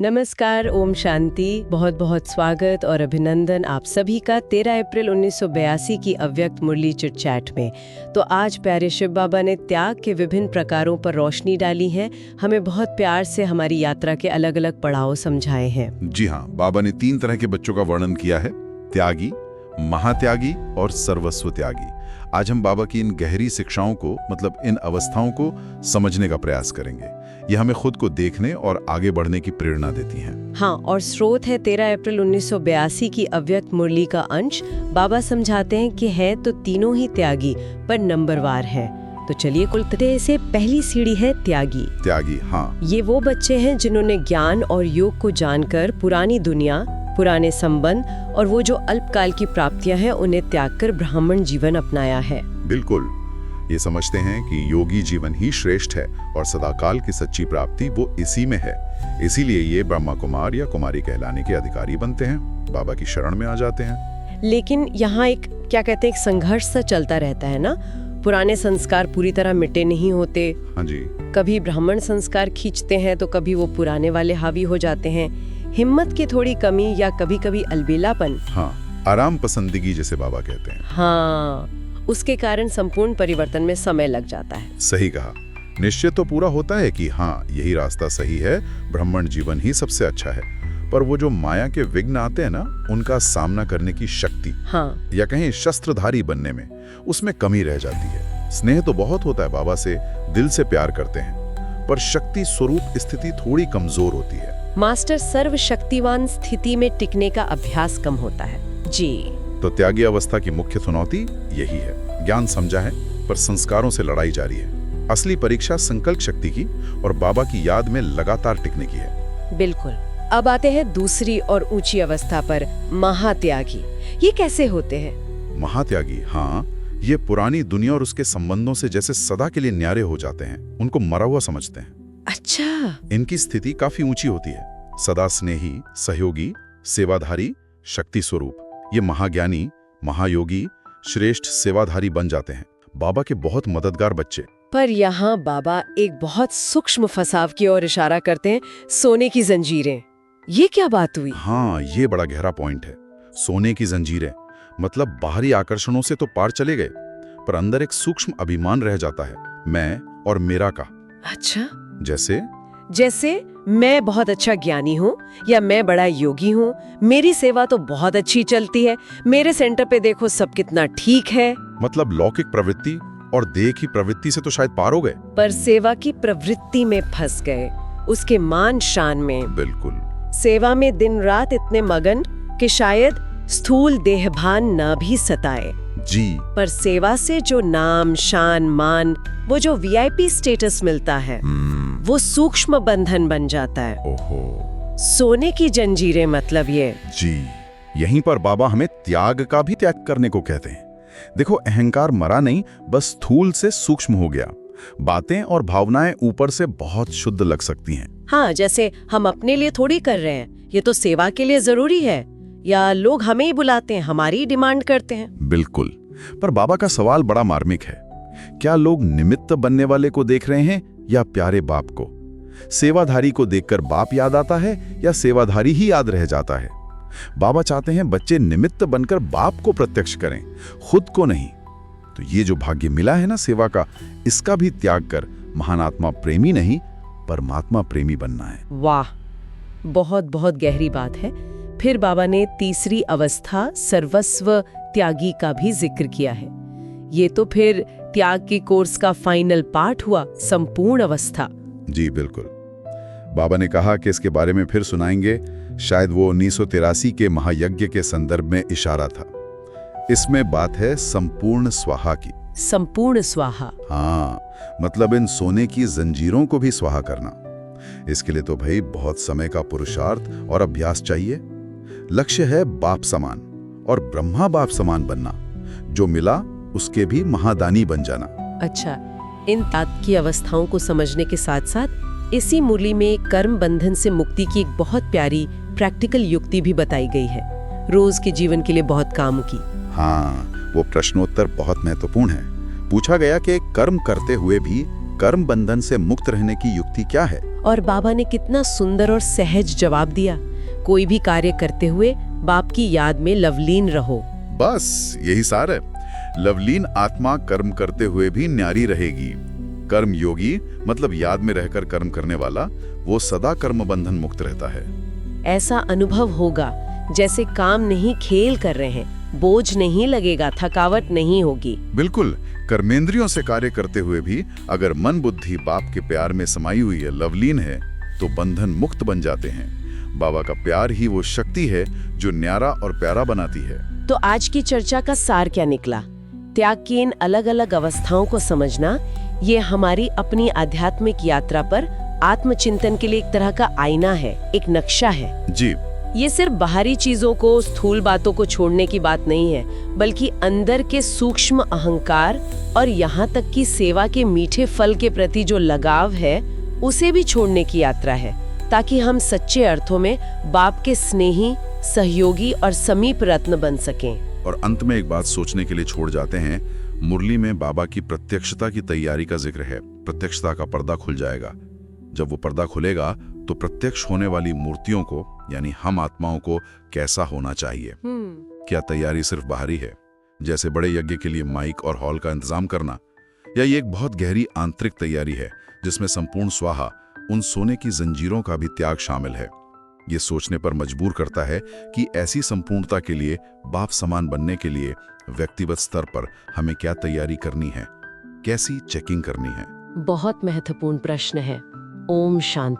नमस्कार, ओम शांति। बहुत बहुत स्वागत और अभिनंदन आप सभी का 13 अप्रैल 1982 की अव्यक्त मुरली चिट चैट में। तो आज प्यारे शिव बाबा ने त्याग के विभिन्न प्रकारों पर रोशनी डाली है, हमें बहुत प्यार से हमारी यात्रा के अलग अलग पड़ाव समझाए हैं। जी हाँ, बाबा ने 3 तरह के बच्चों का वर्णन किया है, त्यागी, महात्यागी और सर्वस्व त्यागी। आज हम बाबा की इन गहरी शिक्षाओं को मतलब इन अवस्थाओं को समझने का प्रयास करेंगे। ये हमें खुद को देखने और आगे बढ़ने की प्रेरणा देती हैं। हाँ, और स्रोत है 13 अप्रैल 1982 की अव्यक्त मुरली का अंश। बाबा समझाते हैं कि है तो तीनों ही त्यागी पर नंबरवार है। तो चलिए कुलतरे से पहली सीढ़ी है त्यागी। त्यागी, हाँ। ये वो बच्चे हैं जिन्होंने ज्ञान और योग को जानकर पुरानी दुनिया, पुराने संबंध और वो जो अल्पकाल की प्राप्तियां हैं उन्हें त्याग कर ब्राह्मण जीवन अपनाया है। बिल्कुल, ये समझते हैं कि योगी जीवन ही श्रेष्ठ है और सदाकाल की सच्ची प्राप्ति वो इसी में है। इसीलिए ये ब्रह्मा कुमार या कुमारी कहलाने के अधिकारी बनते हैं, बाबा की शरण में आ जाते हैं। लेकिन यहाँ एक क्या कहते हैं, एक संघर्ष सा चलता रहता है ना। पुराने संस्कार पूरी तरह मिटे नहीं होते। हाँ जी। कभी ब्राह्मण संस्कार खींचते हैं तो कभी वो पुराने वाले हावी हो जाते हैं। हिम्मत की थोड़ी कमी या कभी कभी अलबेलापन, हाँ, आराम पसंदगी जिसे बाबा कहते हैं। हाँ, उसके कारण संपूर्ण परिवर्तन में समय लग जाता है। सही कहा। निश्चय तो पूरा होता है कि हाँ, यही रास्ता सही है, ब्राह्मण जीवन ही सबसे अच्छा है। पर वो जो माया के विघ्न आते हैं ना, उनका सामना करने की शक्ति, हाँ, या कहें शस्त्रधारी बनने में, उसमें कमी रह जाती है। स्नेह तो बहुत होता है, बाबा से दिल से प्यार करते हैं, पर शक्ति स्वरूप स्थिति थोड़ी कमजोर होती है। मास्टर सर्वशक्तिवान स्थिति में टिकने का अभ्यास कम होता है। जी। तो त्यागी अवस्था की मुख्य चुनौती यही है। ज्ञान समझा है पर संस्कारों से लड़ाई जारी है। असली परीक्षा संकल्प शक्ति की और बाबा की याद में लगातार टिकने की है। बिल्कुल। अब आते हैं दूसरी और ऊंची अवस्था पर, महात्यागी। ये कैसे होते हैं? महात्यागी, हाँ, ये पुरानी दुनिया और उसके संबंधों से जैसे सदा के लिए न्यारे हो जाते हैं, उनको मरा हुआ समझते हैं। अच्छा। इनकी स्थिति काफी ऊंची होती है। सदा स्नेही, सहयोगी, सेवाधारी, शक्ति स्वरूप। ये महाज्ञानी, महायोगी, श्रेष्ठ सेवाधारी बन जाते हैं, बाबा के बहुत मददगार बच्चे। पर यहाँ बाबा एक बहुत सूक्ष्म फसाव की ओर इशारा करते हैं, सोने की जंजीरें। ये क्या बात हुई? हाँ, ये बड़ा गहरा पॉइंट है। सोने की जंजीरें मतलब बाहरी आकर्षणों से तो पार चले गए, पर अंदर एक सूक्ष्म अभिमान रह जाता है, मैं और मेरा का। अच्छा। जैसे मैं बहुत अच्छा ज्ञानी हूँ या मैं बड़ा योगी हूँ, मेरी सेवा तो बहुत अच्छी चलती है, मेरे सेंटर पे देखो सब कितना ठीक है। मतलब लौकिक प्रवृत्ति और देह की प्रवृत्ति से तो शायद पार हो गए, पर सेवा की प्रवृत्ति में फंस गए, उसके मान शान में। बिल्कुल। सेवा में दिन रात इतने मगन कि शायद स्थूल देहभान न भी सताए। जी। पर सेवा से जो नाम, शान, मान, वो जो वीआईपी स्टेटस मिलता है, वो सूक्ष्म बंधन बन जाता है। ओहो। सोने की जंजीरें मतलब ये। जी, यहीं पर बाबा हमें त्याग का भी त्याग करने को कहते हैं। देखो, अहंकार मरा नहीं, बस स्थूल से सूक्ष्म हो गया। बातें और भावनाएं ऊपर से बहुत शुद्ध लग सकती हैं। हाँ, जैसे हम अपने लिए थोड़ी कर रहे हैं, ये तो सेवा के लिए जरूरी है, या लोग हमें ही बुलाते हैं, हमारी डिमांड करते हैं। बिल्कुल। पर बाबा का सवाल बड़ा मार्मिक है। क्या लोग निमित्त बनने वाले को देख रहे हैं या प्यारे बाप को? सेवाधारी को देखकर बाप याद आता है या सेवाधारी ही याद रह जाता है? बाबा चाहते हैं बच्चे निमित्त बनकर बाप को प्रत्यक्ष करें, खुद को नहीं। तो ये जो भाग्य मिला है ना सेवा का, इसका भी त्याग कर महानात्मा प्रेमी नहीं, परमात्मा प्रेमी बनना है। वाह, बहुत बहुत गहरी बात है। फिर बाबा ने तीसरी अवस्था सर्वस्व त्यागी का भी जिक्र किया है। ये तो फिर त्याग के कोर्स का फाइनल पार्ट हुआ, संपूर्ण अवस्था। जी बिल्कुल। बाबा ने कहा कि इसके बारे में फिर सुनाएंगे। शायद वो 1983 के महायज्ञ के संदर्भ में इशारा था। इसमें बात है संपूर्ण स्वाहा की। संपूर्ण स्वाहा? हाँ, मतलब इन सोने की जंजीरों को भी स्वाहा करना। इसके लिए तो भाई बहुत समय का पुरुषार्थ और अभ्यास चाहिए। लक्ष्य है बाप समान और ब्रह्मा बाप समान बनना, जो मिला उसके भी महादानी बन जाना। अच्छा, इन तात की अवस्थाओं को समझने के साथ साथ इसी मुरली में कर्म बंधन से मुक्ति की एक बहुत प्यारी प्रैक्टिकल युक्ति भी बताई गई है, रोज के जीवन के लिए बहुत काम की। हाँ, वो प्रश्नोत्तर बहुत महत्वपूर्ण है। पूछा गया कि कर्म करते हुए भी कर्म बंधन से मुक्त रहने की युक्ति क्या है? और बाबा ने कितना सुंदर और सहज जवाब दिया। कोई भी कार्य करते हुए बाप की याद में लवलीन रहो। बस यही सार है। लवलीन आत्मा कर्म करते हुए भी न्यारी रहेगी। कर्म योगी मतलब याद में रहकर कर्म करने वाला, वो सदा कर्म बंधन मुक्त रहता है। ऐसा अनुभव होगा जैसे काम नहीं खेल कर रहे हैं, बोझ नहीं लगेगा, थकावट नहीं होगी। बिल्कुल, कर्मेंद्रियों से कार्य करते हुए भी अगर मन बुद्धि बाप के प्यार में समाई हुई है, लवलीन है, तो बंधन मुक्त बन जाते हैं। बाबा का प्यार ही वो शक्ति है जो न्यारा और प्यारा बनाती है। तो आज की चर्चा का सार क्या निकला? त्याग की इन अलग अलग अवस्थाओं को समझना, ये हमारी अपनी आध्यात्मिक यात्रा पर आत्मचिंतन के लिए एक तरह का आईना है, एक नक्शा है। जी, ये सिर्फ बाहरी चीजों को, स्थूल बातों को छोड़ने की बात नहीं है, बल्कि अंदर के सूक्ष्म अहंकार और यहाँ तक कि सेवा के मीठे फल के प्रति जो लगाव है, उसे भी छोड़ने की यात्रा है, ताकि हम सच्चे अर्थों में बाप के स्नेही, सहयोगी और समीप रत्न बन सकें। और अंत में एक बात सोचने के लिए छोड़ जाते हैं। मुरली में बाबा की प्रत्यक्षता की तैयारी का जिक्र है। प्रत्यक्षता का पर्दा खुल जाएगा। जब वो पर्दा खुलेगा तो प्रत्यक्ष होने वाली मूर्तियों को, यानी हम आत्माओं को कैसा होना चाहिए? क्या तैयारी सिर्फ बाहरी है, जैसे बड़े यज्ञ के लिए माइक और हॉल का इंतजाम करना, या ये एक बहुत गहरी आंतरिक तैयारी है जिसमें संपूर्ण स्वाहा, उन सोने की जंजीरों का भी त्याग शामिल है? ये सोचने पर मजबूर करता है कि ऐसी संपूर्णता के लिए, बाप समान बनने के लिए व्यक्तिगत स्तर पर हमें क्या तैयारी करनी है, कैसी चेकिंग करनी है? बहुत महत्वपूर्ण प्रश्न है। ओम शांति।